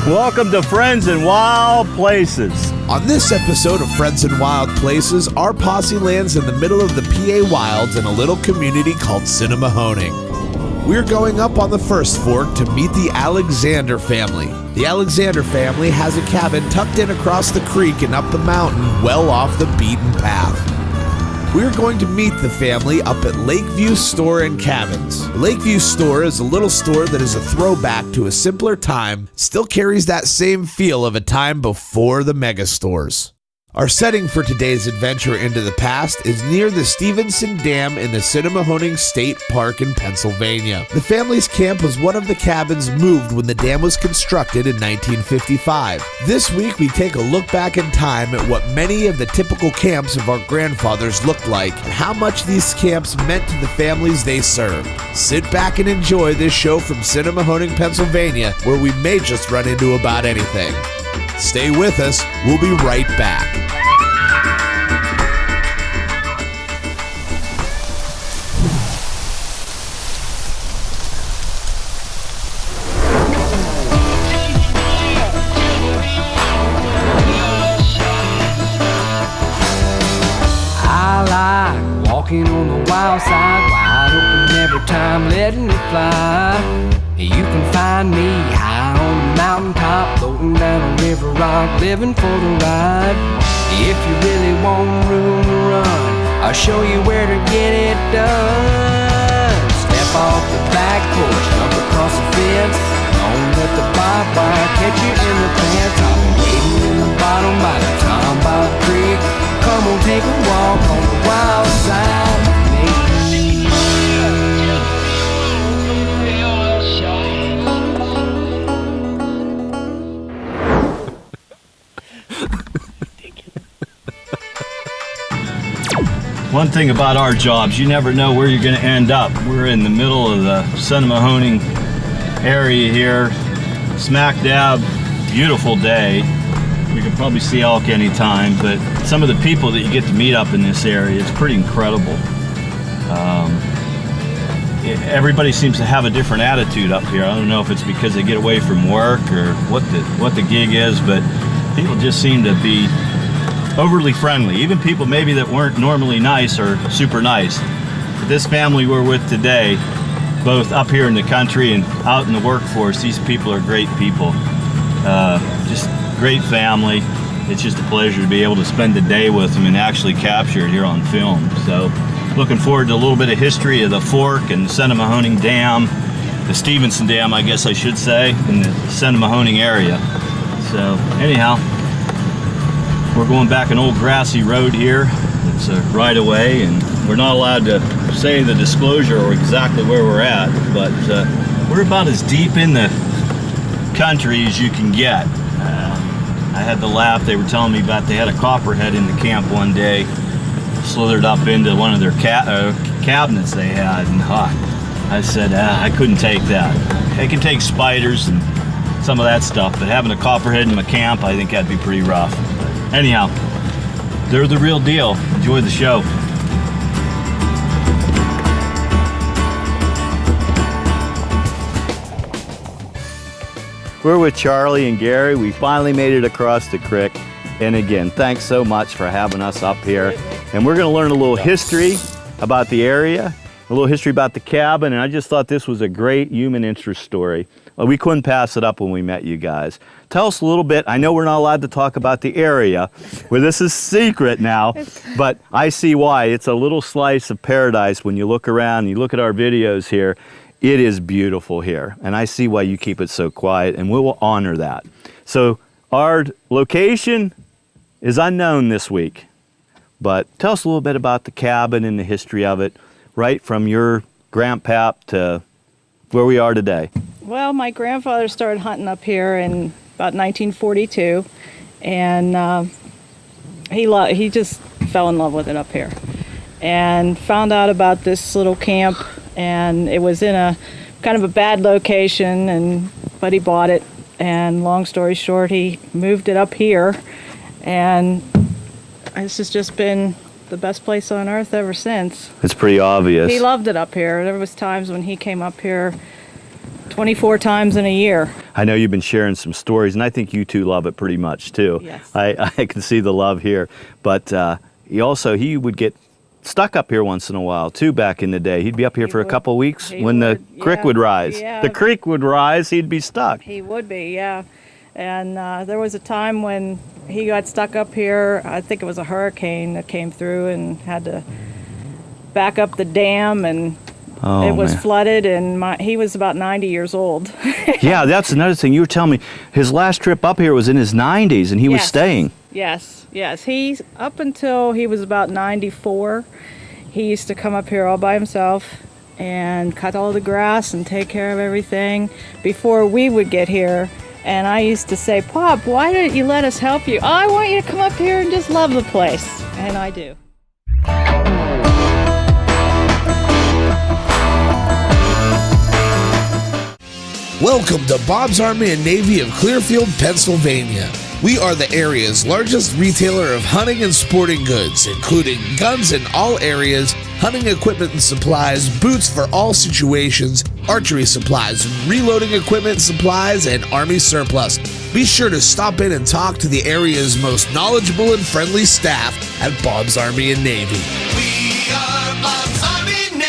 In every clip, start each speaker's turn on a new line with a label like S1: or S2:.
S1: Welcome to Friends in Wild Places.
S2: On this episode of Friends in Wild Places, our posse lands in the middle of the PA Wilds in a little community called Sinnema-Honing. We're going up on the First Fork to meet the Alexander family. The Alexander family has a cabin tucked in across the creek and up the mountain, well off the beaten path. We're going to meet the family up at Lakeview Store and Cabins. Lakeview Store is a little store that is a throwback to a simpler time, still carries that same feel of a time before the mega stores. Our setting for today's adventure into the past is near the Stevenson Dam in the Sinnemahoning State Park in Pennsylvania. The family's camp was one of the cabins moved when the dam was constructed in 1955. This week we take a look back in time at what many of the typical camps of our grandfathers looked like and how much these camps meant to the families they served. Sit back and enjoy this show from Sinnemahoning, Pennsylvania, where we may just run into about anything. Stay with us. We'll be right back.
S3: I like walking on the wild side, wide open every time, letting it fly. You can find me high on the mountaintop, floating down a river rock, living for the ride. If you really want room to run, I'll show you where to get it done. Step off the back porch, jump across the fence, don't let the barbed wire catch you in the pants. I'll be waiting in the bottom by the TomBob Creek. Come on, take a walk on the wild side with me.
S1: One thing about our jobs, you never know where you're going to end up. We're in the middle of the Sinnemahoning area here, smack dab, beautiful day. We can probably see elk anytime, but some of the people that you get to meet up in this area, it's pretty incredible. Everybody seems to have a different attitude up here. I don't know if it's because they get away from work or what the gig is, but people just seem to be overly friendly. Even people maybe that weren't normally nice are super nice. But this family we're with today, both up here in the country and out in the workforce, these people are great people. Just great family. It's just a pleasure to be able to spend the day with them and actually capture it here on film. So looking forward to a little bit of history of the Fork and the Sinnemahoning Dam, the Stevenson Dam I guess I should say, in the Sinnemahoning area. So anyhow, we're going back an old grassy road here. It's a right of way, and we're not allowed to say the disclosure or exactly where we're at, but we're about as deep in the country as you can get. I had to laugh. They were telling me about they had a copperhead in the camp one day, slithered up into one of their cabinets they had, and I said, I couldn't take that. I can take spiders and some of that stuff, but having a copperhead in my camp, I think that'd be pretty rough. Anyhow, they're the real deal. Enjoy the show. We're with Charlie and Gary. We finally made it across the creek. And again, thanks so much for having us up here. And we're going to learn a little history about the area, a little history about the cabin, and I just thought this was a great human interest story. We couldn't pass it up when we met you guys. Tell us a little bit. I know we're not allowed to talk about the area, where this is secret now, but I see why. It's a little slice of paradise when you look around and you look at our videos here. It is beautiful here, and I see why you keep it so quiet, and we will honor that. So our location is unknown this week, but tell us a little bit about the cabin and the history of it, right from your grandpap to where we are today.
S4: Well, my grandfather started hunting up here in about 1942, and he just fell in love with it up here and found out about this little camp, and it was in a kind of a bad location, but he bought it, and long story short, he moved it up here, and this has just been the best place on earth ever since.
S1: It's pretty obvious.
S4: He loved it up here. There was times when he came up here 24 times in a year.
S1: I know you've been sharing some stories, and I think you two love it pretty much too.
S4: Yes.
S1: I can see the love here. But he would get stuck up here once in a while too back in the day. He'd be up here for a couple of weeks when the creek would rise.
S4: Yeah.
S1: The creek would rise, he'd be stuck.
S4: He would be, yeah. And there was a time when he got stuck up here. I think it was a hurricane that came through and had to back up the dam, and it was flooded, and he was about 90 years old.
S1: Yeah, that's another thing. You were telling me his last trip up here was in his 90s, and he was staying.
S4: Yes. He's up until he was about 94. He used to come up here all by himself and cut all the grass and take care of everything before we would get here. And I used to say, Pop, why didn't you let us help you? Oh, I want you to come up here and just love the place. And I do.
S2: Welcome to Bob's Army and Navy of Clearfield, Pennsylvania. We are the area's largest retailer of hunting and sporting goods, including guns in all areas, hunting equipment and supplies, boots for all situations, archery supplies, reloading equipment supplies, and Army surplus. Be sure to stop in and talk to the area's most knowledgeable and friendly staff at Bob's Army and Navy.
S5: We are Bob's Army Navy.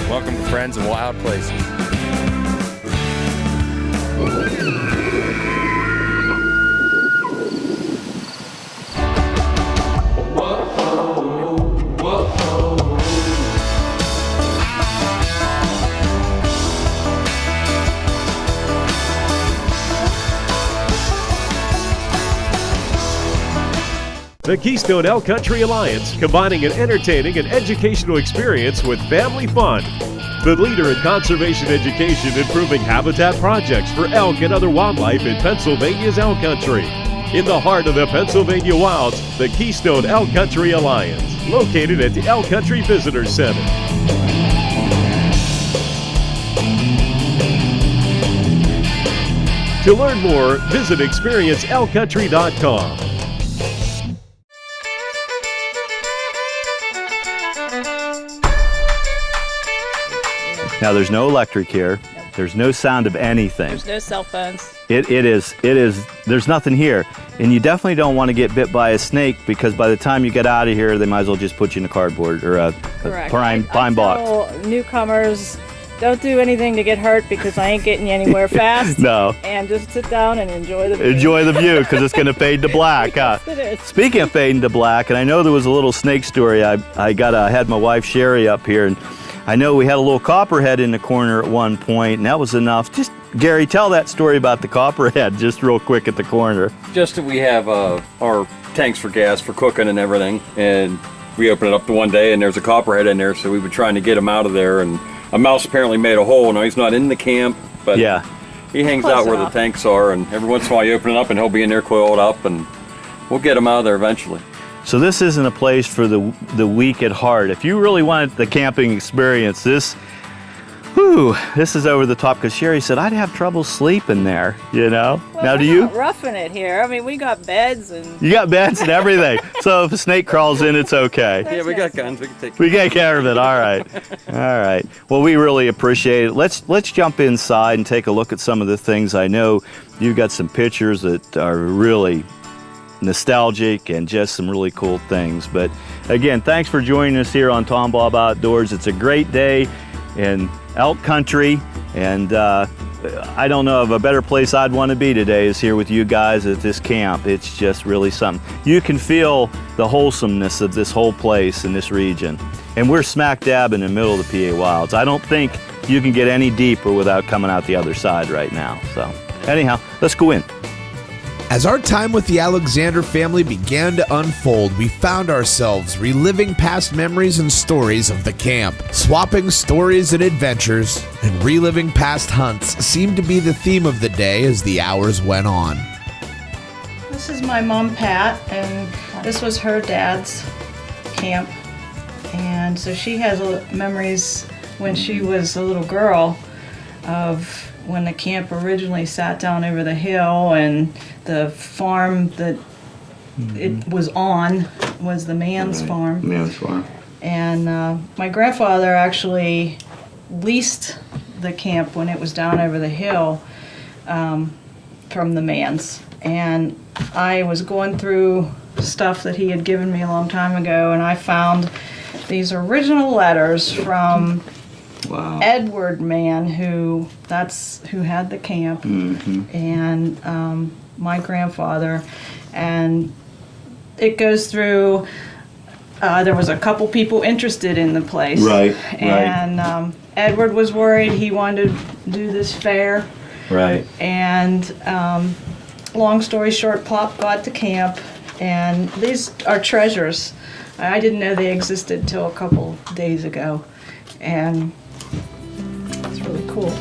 S6: Welcome to Friends in Wild Places.
S7: The Keystone Elk Country Alliance, combining an entertaining and educational experience with family fun. The leader in conservation education, improving habitat projects for elk and other wildlife in Pennsylvania's elk country. In the heart of the Pennsylvania wilds, the Keystone Elk Country Alliance, located at the Elk Country Visitor Center. To learn more, visit experienceelkcountry.com.
S1: Now, there's no electric here. There's no sound of anything.
S4: There's no cell phones.
S1: It is, there's nothing here. And you definitely don't want to get bit by a snake, because by the time you get out of here, they might as well just put you in a cardboard or a pine box.
S4: Newcomers, don't do anything to get hurt, because I ain't getting you anywhere fast.
S1: No.
S4: And just sit down and enjoy the view.
S1: Enjoy the view, because it's going to fade to black.
S4: Yes, it is.
S1: Speaking of fading to black, and I know there was a little snake story. I had my wife Sherry up here, and I know we had a little copperhead in the corner at one point, and that was enough. Just, Gary, tell that story about the copperhead just real quick at the corner.
S6: Just that we have our tanks for gas for cooking and everything, and we open it up the one day and there's a copperhead in there, so we were trying to get him out of there, and a mouse apparently made a hole. Now he's not in the camp, but
S1: yeah,
S6: he hangs out where the tanks are, and every once in a while you open it up and he'll be in there coiled up, and we'll get him out of there eventually.
S1: So this isn't a place for the weak at heart. If you really want the camping experience, this is over the top, because Sherry said I'd have trouble sleeping there, you know?
S4: Well,
S1: now, do you?
S4: We're not roughing it here. I mean, we got beds and...
S1: You got beds and everything. So if a snake crawls in, it's okay.
S6: Yeah, we got guns. We can take.
S1: We get care of it. All right. All right. Well, we really appreciate it. Let's jump inside and take a look at some of the things. I know you've got some pictures that are really nostalgic and just some really cool things. But again, thanks for joining us here on TomBob Outdoors. It's a great day in elk country, and I don't know of a better place I'd want to be today is here with you guys at this camp. It's just really something. You can feel the wholesomeness of this whole place in this region. And we're smack dab in the middle of the PA Wilds. I don't think you can get any deeper without coming out the other side right now. So anyhow, let's go in.
S2: As our time with the Alexander family began to unfold, we found ourselves reliving past memories and stories of the camp. Swapping stories and adventures and reliving past hunts seemed to be the theme of the day as the hours went on.
S4: This is my mom, Pat, and this was her dad's camp. And so she has memories when she was a little girl of when the camp originally sat down over the hill, and the farm that it was on was the man's farm.
S1: Man's farm.
S4: And my grandfather actually leased the camp when it was down over the hill from the man's. And I was going through stuff that he had given me a long time ago, and I found these original letters from Edward Mann, who had the camp, and my grandfather. And it goes through, there was a couple people interested in the place.
S1: Right.
S4: And Edward was worried. He wanted to do this fair.
S1: Right.
S4: And long story short, Pop got to camp, and these are treasures. I didn't know they existed until a couple days ago, and it's really cool.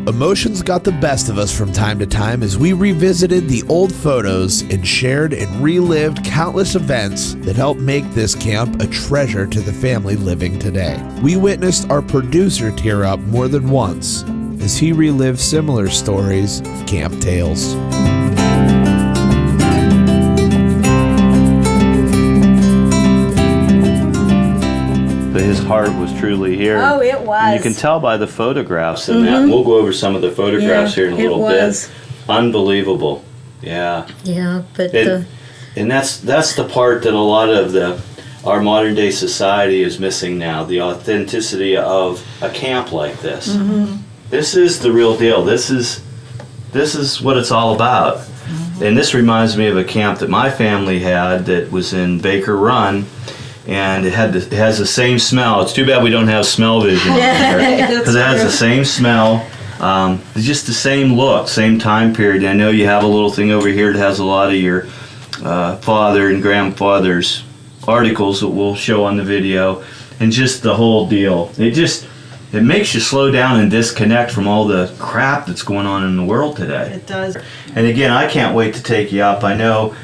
S2: Emotions got the best of us from time to time as we revisited the old photos and shared and relived countless events that helped make this camp a treasure to the family living today. We witnessed our producer tear up more than once as he relived similar stories of camp tales.
S1: His heart was truly here.
S8: Oh, it was.
S1: And you can tell by the photographs in that. We'll go over some of the photographs here in a little bit. Unbelievable. Yeah.
S8: Yeah, but
S1: and that's the part that a lot of our modern day society is missing now, the authenticity of a camp like this. This is the real deal. This is what it's all about. And this reminds me of a camp that my family had that was in Baker Run. And it has the same smell. It's too bad we don't have smell vision because it has the same smell. It's just the same look, same time period. I know you have a little thing over here that has a lot of your father and grandfather's articles that we'll show on the video, and just the whole deal. It makes you slow down and disconnect from all the crap that's going on in the world today.
S4: It does.
S1: And again, I can't wait to take you up. I know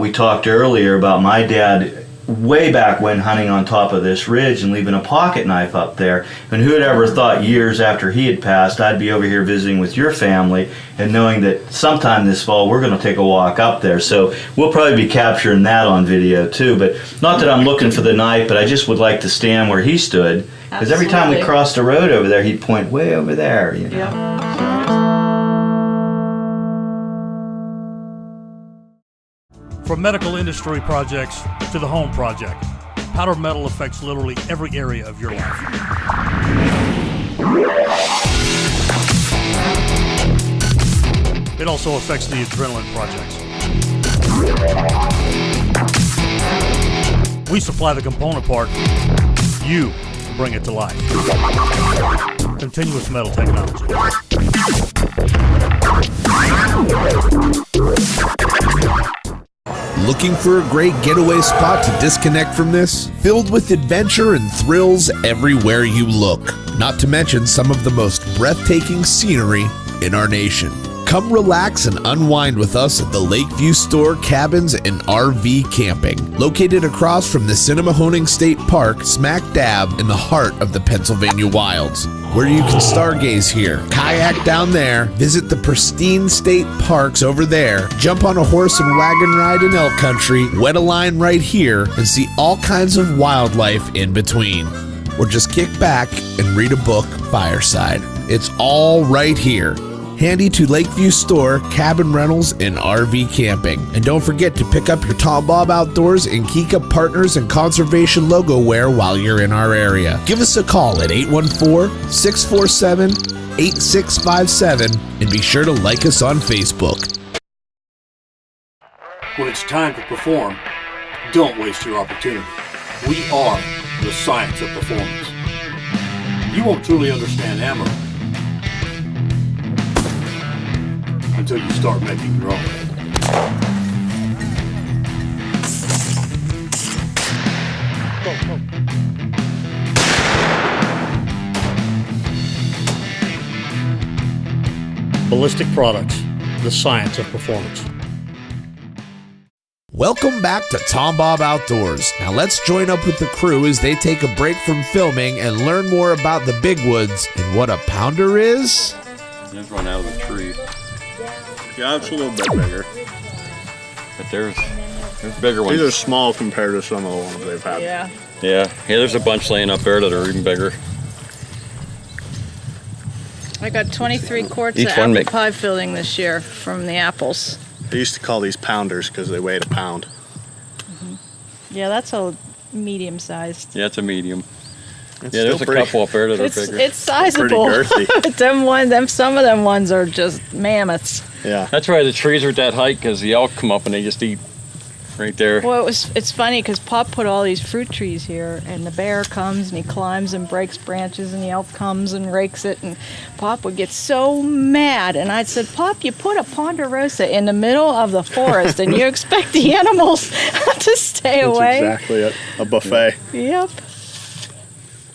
S1: we talked earlier about my dad way back when hunting on top of this ridge and leaving a pocket knife up there. And who had ever thought years after he had passed I'd be over here visiting with your family and knowing that sometime this fall we're going to take a walk up there. So we'll probably be capturing that on video too. But not that I'm looking for the knife, but I just would like to stand where he stood. Because every time we crossed the road over there, he'd point way over there. You know?
S4: Yep.
S9: From medical industry projects to the home project, powder metal affects literally every area of your life. It also affects the adrenaline projects. We supply the component part. You bring it to life. Continuous metal technology.
S2: Looking for a great getaway spot to disconnect from this? Filled with adventure and thrills everywhere you look. Not to mention some of the most breathtaking scenery in our nation. Come relax and unwind with us at the Lakeview Store Cabins and RV Camping, located across from the Sinnema-Honing State Park, smack dab in the heart of the Pennsylvania wilds, where you can stargaze here, kayak down there, visit the pristine state parks over there, jump on a horse and wagon ride in elk country, wet a line right here, and see all kinds of wildlife in between. Or just kick back and read a book fireside. It's all right here. Handy to Lakeview Store, Cabin Rentals, and RV Camping. And don't forget to pick up your TomBob Outdoors and Kika Partners and Conservation logo wear while you're in our area. Give us a call at 814-647-8657 and be sure to like us on Facebook.
S10: When it's time to perform, don't waste your opportunity. We are the science of performance. You won't truly understand ammo until you start making your own.
S9: Ballistic Products, the science of performance.
S2: Welcome back to TomBob Outdoors. Now let's join up with the crew as they take a break from filming and learn more about the big woods and what a pounder is.
S6: Just run out of the tree.
S8: Yeah, it's a little bit bigger.
S6: But there's bigger ones.
S8: These are small compared to some of the ones they've had.
S6: Yeah, there's a bunch laying up there that are even bigger.
S4: I got 23 quarts
S6: Each
S4: of
S6: one
S4: apple pie filling this year from the apples.
S8: They used to call these pounders because they weighed a pound.
S4: Yeah, that's a medium-sized.
S6: Yeah, it's a medium.
S8: It's
S6: Yeah, there's a
S8: still pretty-
S6: couple up there that are bigger.
S4: It's sizable.
S8: Pretty girthy.
S4: Some of them ones are just mammoths.
S8: Yeah.
S6: That's why the trees are at that height, because the elk come up and they just eat right there.
S4: Well, it's funny because Pop put all these fruit trees here, and the bear comes and he climbs and breaks branches, and the elk comes and rakes it, and Pop would get so mad. And I said, Pop, you put a ponderosa in the middle of the forest, and you expect the animals to stay
S8: That's
S4: away?
S8: exactly it. A buffet.
S4: Yep.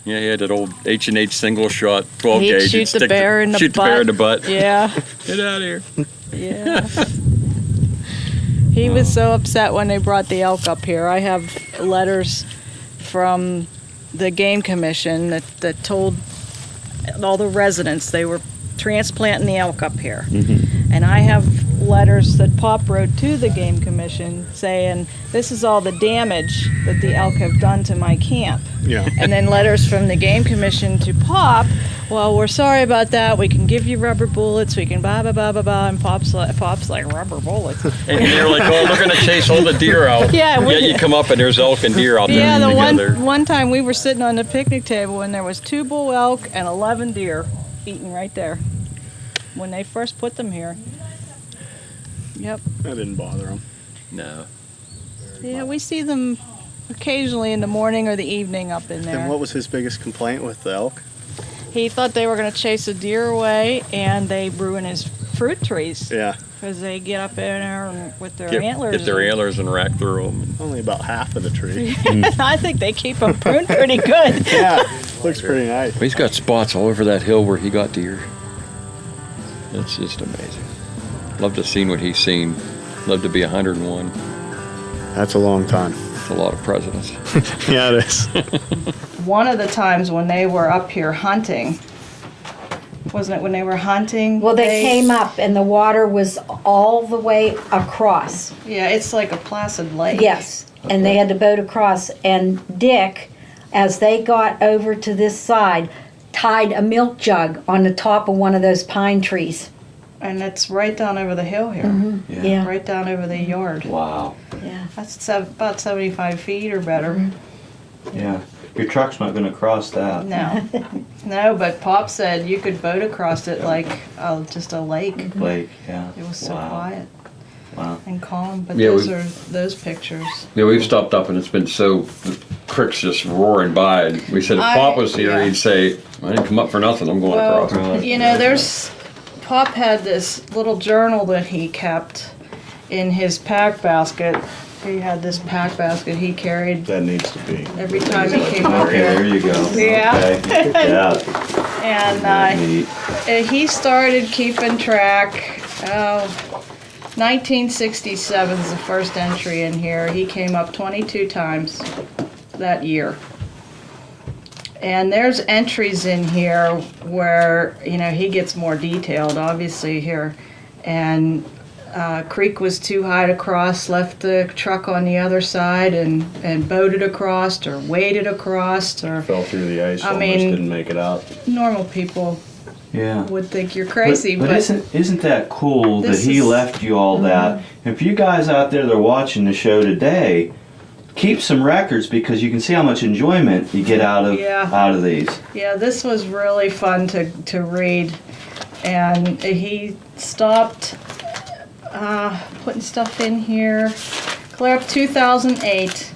S6: Yeah, he had that old H&H single shot 12
S4: He'd
S6: gauge.
S4: shoot the bear in the
S6: shoot
S4: butt.
S6: the bear in the butt.
S4: Yeah.
S6: Get out of here.
S4: Yeah. He was so upset when they brought the elk up here. I have letters from the Game Commission that told all the residents they were transplanting the elk up here. And I have letters that Pop wrote to the Game Commission saying, this is all the damage that the elk have done to my camp.
S8: Yeah.
S4: And then letters from the Game Commission to Pop, well, we're sorry about that. We can give you rubber bullets. We can blah, blah, blah, blah, blah. And Pop's like rubber bullets.
S6: And they're like, oh, they're going to chase all the deer out.
S4: Yeah,
S6: Yet you come up and there's elk and deer out there
S4: Yeah, the
S6: together.
S4: one time we were sitting on the picnic table and there was 2 bull elk and 11 deer eating right there when they first put them here. Yep.
S8: That didn't bother them.
S6: No.
S4: Yeah, we see them occasionally in the morning or the evening up in
S8: And
S4: there.
S8: what was his biggest complaint with the elk?
S4: He thought they were going to chase a deer away and they ruin his fruit trees.
S8: Yeah.
S4: Because they get up in there and with their
S6: Get
S4: antlers.
S6: their antlers and rack through them.
S8: Only about half of the tree.
S4: I think they keep them pruned pretty good.
S8: Yeah. Looks pretty nice.
S6: He's got spots all over that hill where he got deer. It's just amazing. Love to have seen what he's seen. Love to be 101.
S8: That's a long time.
S6: It's a lot of presidents.
S8: Yeah, it is.
S4: One of the times when they were up here hunting, wasn't it when they were hunting?
S11: Well, they came up and the water was all the way across.
S4: Yeah, it's like a placid lake.
S11: Yes, and they had to boat across. And Dick, as they got over to this side, tied a milk jug on the top of one of those pine trees.
S4: And it's right down over the hill here.
S11: Yeah.
S4: Right down over the yard.
S1: Wow.
S11: Yeah.
S4: That's about 75 feet or better.
S1: Yeah. Your truck's not going to cross that.
S4: No. No, but Pop said you could boat across it like just a lake.
S1: Lake, yeah.
S4: It was so
S1: Wow.
S4: quiet
S1: Wow.
S4: and calm. But
S6: Yeah,
S4: those
S6: we-
S4: are those pictures.
S6: Yeah, we've stopped up and it's been so, the creek's just roaring by. And we said if Pop was here,
S4: yeah.
S6: he'd say, I didn't come up for nothing, I'm going across.
S4: Well, you know, Pop had this little journal that he kept in his pack basket. He had this pack basket he carried
S8: That needs to be.
S4: every time he came up
S1: Okay,
S4: here.
S1: there you go.
S4: Yeah.
S1: Okay. Yeah.
S4: And
S1: Neat.
S4: he started keeping track. 1967 is the first entry in here. He came up 22 times that year. And there's entries in here where, you know, he gets more detailed, obviously, here. And creek was too high to cross, left the truck on the other side and boated across or waded across or
S8: Fell through the ice,
S4: I
S8: almost
S4: mean-
S8: didn't make it out.
S4: normal people
S1: Yeah.
S4: would think you're crazy.
S1: But isn't that cool that
S4: This
S1: he
S4: is-
S1: left you all that? If you guys out there that are watching the show today, keep some records because you can see how much enjoyment you get out of these.
S4: Yeah, this was really fun to read. And he stopped putting stuff in here clear up 2008.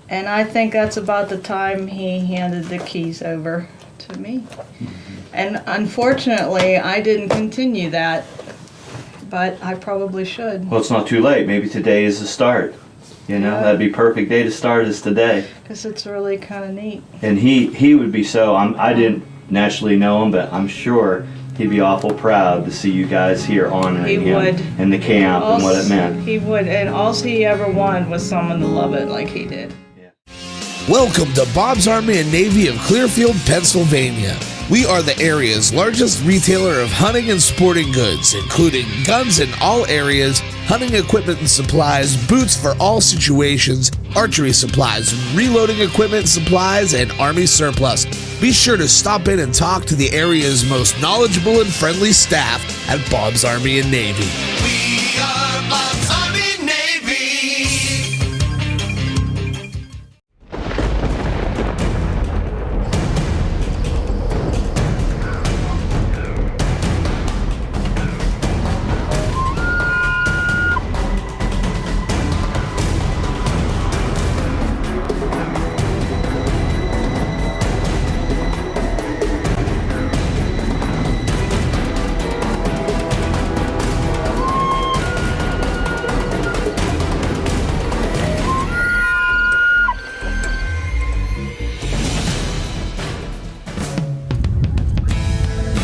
S4: And I think that's about the time he handed the keys over to me. And unfortunately, I didn't continue that. but I probably should.
S1: Well, it's not too late. Maybe today is the start. You know,
S4: Yeah.
S1: that'd be perfect day to start is today.
S4: Because it's really kind of neat.
S1: And he would be so, I didn't naturally know him, but I'm sure he'd be awful proud to see you guys here honoring
S4: He
S1: him
S4: would.
S1: and the camp and what it meant.
S4: He would, and all he ever wanted was someone to love it like he did.
S2: Welcome to Bob's Army and Navy of Clearfield, Pennsylvania. We are the area's largest retailer of hunting and sporting goods, including guns in all areas, hunting equipment and supplies, boots for all situations, archery supplies, reloading equipment and supplies, and Army surplus. Be sure to stop in and talk to the area's most knowledgeable and friendly staff at Bob's Army and Navy.
S5: We are Bob's Army Navy.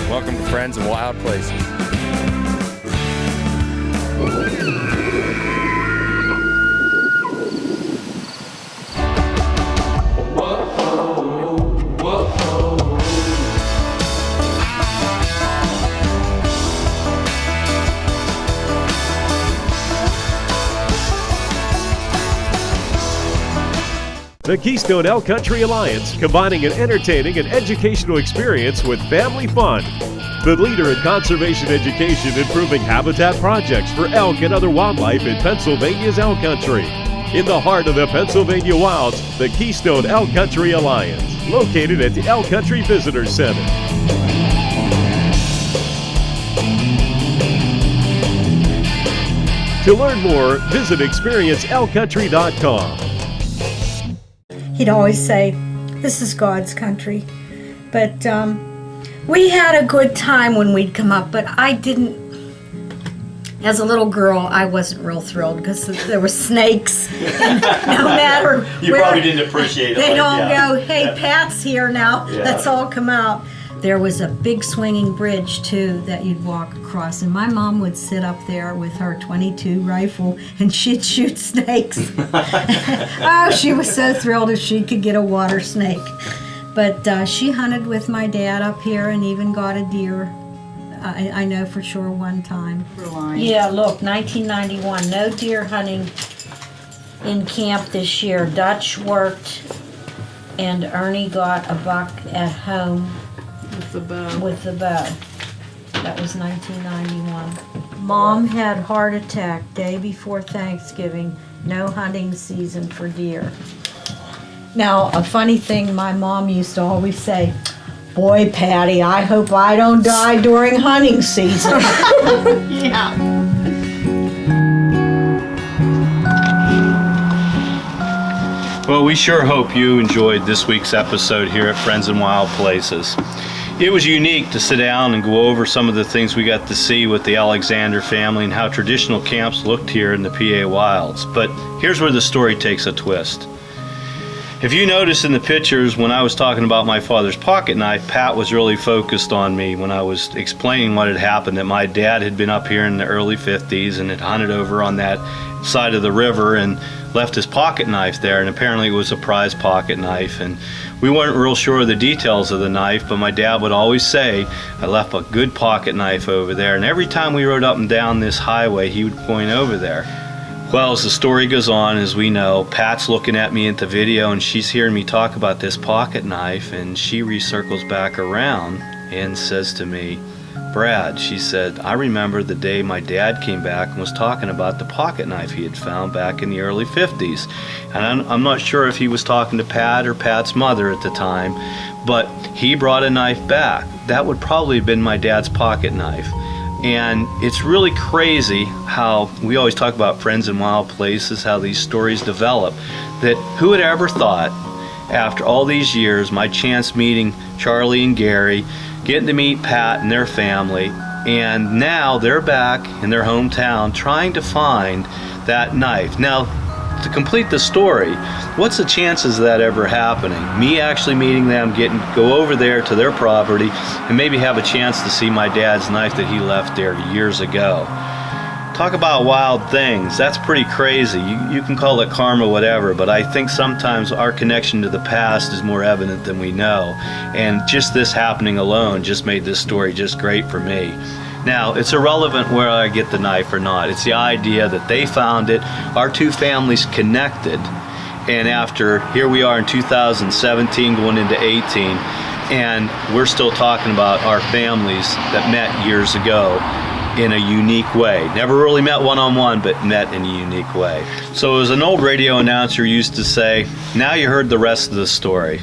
S6: Welcome to Friends in Wild Places.
S7: The Keystone Elk Country Alliance, combining an entertaining and educational experience with family fun. The leader in conservation education, improving habitat projects for elk and other wildlife in Pennsylvania's elk country. In the heart of the Pennsylvania wilds, the Keystone Elk Country Alliance, located at the Elk Country Visitor Center. To learn more, visit experienceelkcountry.com.
S12: He'd always say, "This is God's country." But we had a good time when we'd come up, but I didn't. As a little girl, I wasn't real thrilled because there were snakes. And no matter
S1: You
S12: where,
S1: probably didn't appreciate it.
S12: they'd
S1: like,
S12: all
S1: yeah.
S12: go, "Hey,
S1: Yeah.
S12: Pat's here now.
S1: Yeah.
S12: Let's all come out." There was a big swinging bridge too that you'd walk across, and my mom would sit up there with her .22 rifle and she'd shoot snakes. Oh, she was so thrilled if she could get a water snake. But she hunted with my dad up here and even got a deer. I know for sure one time.
S11: Yeah, look, 1991, no deer hunting in camp this year. Dutch worked and Ernie got a buck at home
S4: With the bow.
S11: with the bow. That was 1991. Mom had heart attack day before Thanksgiving. No hunting season for deer. Now, a funny thing my mom used to always say, "Boy, Patty, I hope I don't die during hunting season."
S4: Yeah.
S1: Well, we sure hope you enjoyed this week's episode here at Friends in Wild Places. It was unique to sit down and go over some of the things we got to see with the Alexander family and how traditional camps looked here in the PA wilds. But here's where the story takes a twist. If you notice in the pictures when I was talking about my father's pocket knife, Pat was really focused on me when I was explaining what had happened, that my dad had been up here in the early 50s and had hunted over on that side of the river and left his pocket knife there, and apparently it was a prized pocket knife, and we weren't real sure of the details of the knife, but my dad would always say, "I left a good pocket knife over there," and every time we rode up and down this highway he would point over there. Well, as the story goes on, as we know, Pat's looking at me at the video and she's hearing me talk about this pocket knife, and she recircles back around and says to me, "Brad," she said, "I remember the day my dad came back and was talking about the pocket knife he had found back in the early 50s. And I'm not sure if he was talking to Pat or Pat's mother at the time, but he brought a knife back. That would probably have been my dad's pocket knife." And it's really crazy how we always talk about Friends in Wild Places, how these stories develop, that who had ever thought after all these years, my chance meeting Charlie and Gary, getting to meet Pat and their family, And now they're back in their hometown trying to find that knife. Now, to complete the story, what's the chances of that ever happening? Me actually meeting them, go over there to their property, and maybe have a chance to see my dad's knife that he left there years ago. Talk about wild things. That's pretty crazy. You can call it karma, whatever, but I think sometimes our connection to the past is more evident than we know. And just this happening alone just made this story just great for me. Now, it's irrelevant where I get the knife or not. It's the idea that they found it, our two families connected, and here we are in 2017 going into 18, and we're still talking about our families that met years ago in a unique way. Never really met one-on-one, but met in a unique way. So as an old radio announcer used to say, now you heard the rest of the story.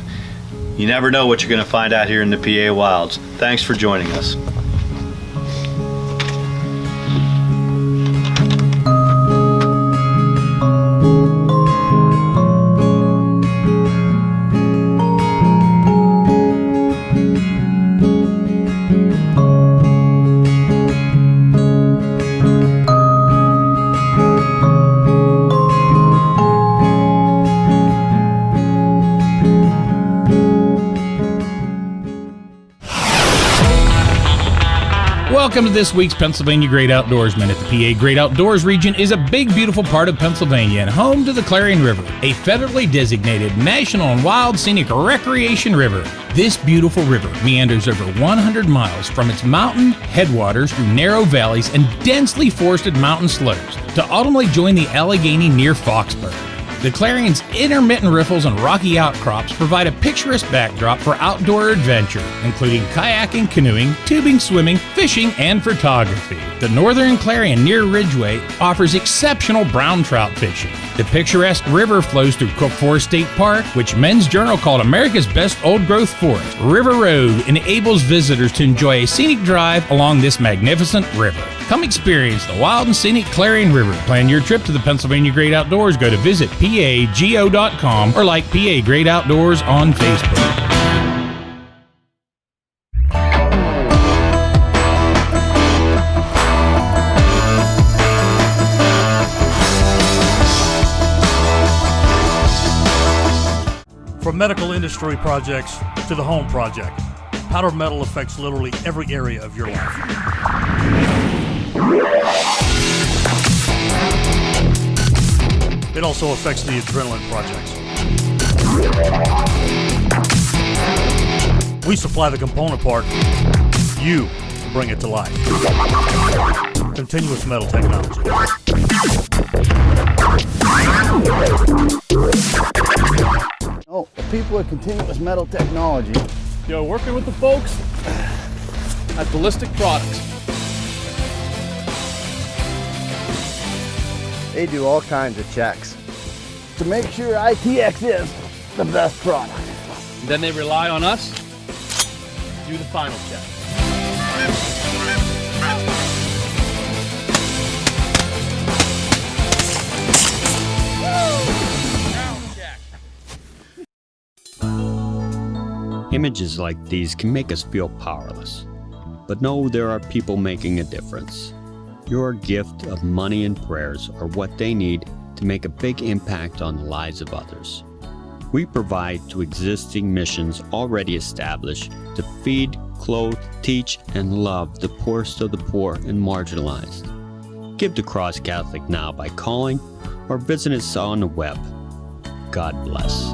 S1: You never know what you're going to find out here in the PA Wilds. Thanks for joining us.
S13: Welcome to this week's Pennsylvania Great Outdoorsman. At the PA Great Outdoors region is a big, beautiful part of Pennsylvania and home to the Clarion River, a federally designated national and wild scenic recreation river. This beautiful river meanders over 100 miles from its mountain headwaters through narrow valleys and densely forested mountain slopes to ultimately join the Allegheny near Foxburg. The Clarion's intermittent riffles and rocky outcrops provide a picturesque backdrop for outdoor adventure, including kayaking, canoeing, tubing, swimming, fishing, and photography. The northern Clarion near Ridgeway offers exceptional brown trout fishing. The picturesque river flows through Cook Forest State Park, which Men's Journal called America's best old-growth forest. River Road enables visitors to enjoy a scenic drive along this magnificent river. Come experience the wild and scenic Clarion River. Plan your trip to the Pennsylvania Great Outdoors. Go to visit PAGO.com or like PA Great Outdoors on Facebook.
S9: From medical industry projects to the home project, powder metal affects literally every area of your life. It also affects the adrenaline projects. We supply the component part. You bring it to life. Continuous metal technology.
S14: Oh, the people at Continuous Metal Technology.
S15: Yo, working with the folks at Ballistic Products.
S14: They do all kinds of checks to make sure ITX is the best product.
S15: Then they rely on us to do the final check.
S16: Images like these can make us feel powerless, but know there are people making a difference. Your gift of money and prayers are what they need to make a big impact on the lives of others. We provide to existing missions already established to feed, clothe, teach, and love the poorest of the poor and marginalized. Give to Cross Catholic now by calling or visit us on the web. God bless.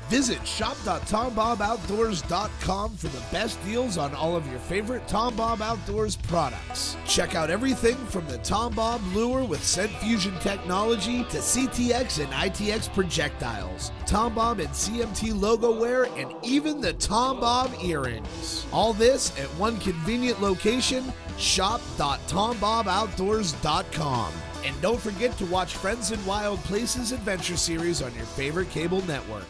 S2: Visit shop.tomboboutdoors.com for the best deals on all of your favorite TomBob Outdoors products. Check out everything from the TomBob lure with scent fusion technology to CTX and ITX projectiles, TomBob and CMT logo wear, and even the TomBob earrings. All this at one convenient location, shop.tomboboutdoors.com. And don't forget to watch Friends in Wild Places Adventure Series on your favorite cable network.